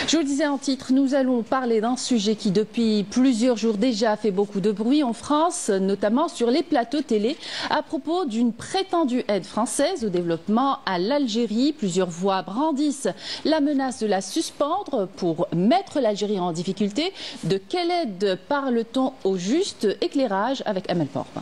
Je vous le disais en titre, nous allons parler d'un sujet qui depuis plusieurs jours déjà fait beaucoup de bruit en France, notamment sur les plateaux télé, à propos d'une prétendue aide française au développement à l'Algérie. Plusieurs voix brandissent la menace de la suspendre pour mettre l'Algérie en difficulté. De quelle aide parle-t-on au juste? Éclairage avec Amel Porte.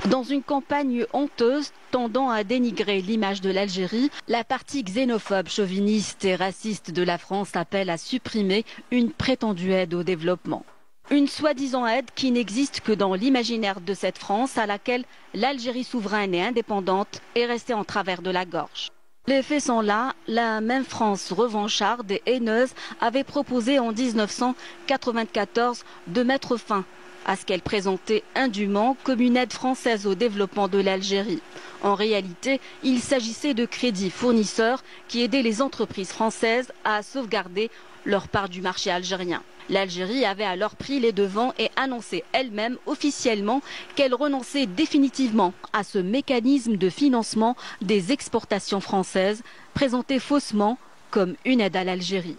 Dans une campagne honteuse tendant à dénigrer l'image de l'Algérie, la partie xénophobe, chauviniste et raciste de la France appelle à supprimer une prétendue aide au développement. Une soi-disant aide qui n'existe que dans l'imaginaire de cette France à laquelle l'Algérie souveraine et indépendante est restée en travers de la gorge. Les faits sont là, la même France revancharde et haineuse avait proposé en 1994 de mettre fin à ce qu'elle présentait indûment comme une aide française au développement de l'Algérie. En réalité, il s'agissait de crédits fournisseurs qui aidaient les entreprises françaises à sauvegarder leur part du marché algérien. L'Algérie avait alors pris les devants et annoncé elle-même officiellement qu'elle renonçait définitivement à ce mécanisme de financement des exportations françaises, présenté faussement comme une aide à l'Algérie.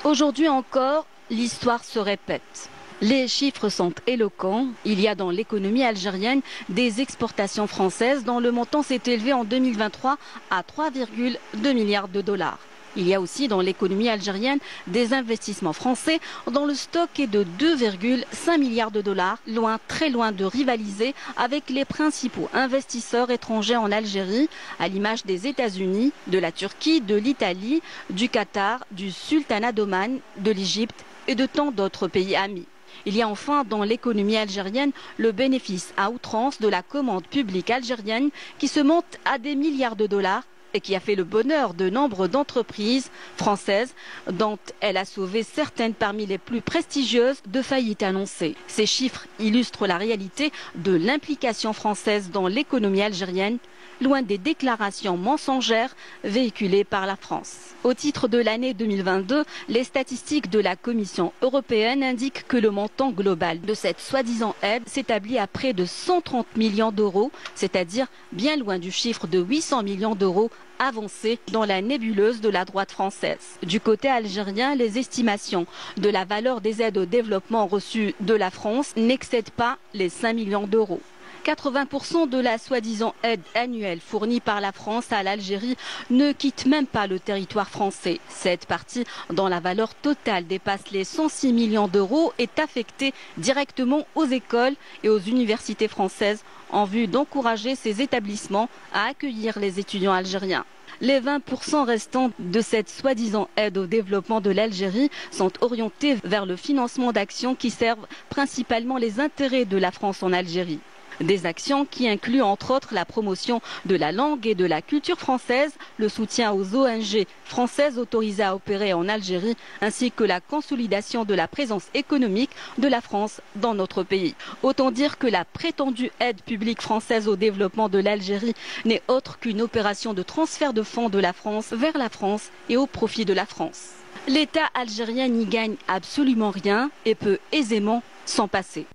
Aujourd'hui encore, l'histoire se répète. Les chiffres sont éloquents. Il y a dans l'économie algérienne des exportations françaises dont le montant s'est élevé en 2023 à 3,2 milliards de dollars. Il y a aussi dans l'économie algérienne des investissements français dont le stock est de 2,5 milliards de dollars, très loin de rivaliser avec les principaux investisseurs étrangers en Algérie, à l'image des États-Unis, de la Turquie, de l'Italie, du Qatar, du Sultanat d'Oman, de l'Égypte et de tant d'autres pays amis. Il y a enfin dans l'économie algérienne le bénéfice à outrance de la commande publique algérienne qui se monte à des milliards de dollars et qui a fait le bonheur de nombre d'entreprises françaises dont elle a sauvé certaines parmi les plus prestigieuses de faillite annoncée. Ces chiffres illustrent la réalité de l'implication française dans l'économie algérienne, loin des déclarations mensongères véhiculées par la France. Au titre de l'année 2022, les statistiques de la Commission européenne indiquent que le montant global de cette soi-disant aide s'établit à près de 130 millions d'euros, c'est-à-dire bien loin du chiffre de 800 millions d'euros avancé dans la nébuleuse de la droite française. Du côté algérien, les estimations de la valeur des aides au développement reçues de la France n'excèdent pas les 5 millions d'euros. 80% de la soi-disant aide annuelle fournie par la France à l'Algérie ne quitte même pas le territoire français. Cette partie, dont la valeur totale dépasse les 106 millions d'euros, est affectée directement aux écoles et aux universités françaises en vue d'encourager ces établissements à accueillir les étudiants algériens. Les 20% restants de cette soi-disant aide au développement de l'Algérie sont orientés vers le financement d'actions qui servent principalement les intérêts de la France en Algérie. Des actions qui incluent entre autres la promotion de la langue et de la culture française, le soutien aux ONG françaises autorisées à opérer en Algérie, ainsi que la consolidation de la présence économique de la France dans notre pays. Autant dire que la prétendue aide publique française au développement de l'Algérie n'est autre qu'une opération de transfert de fonds de la France vers la France et au profit de la France. L'État algérien n'y gagne absolument rien et peut aisément s'en passer.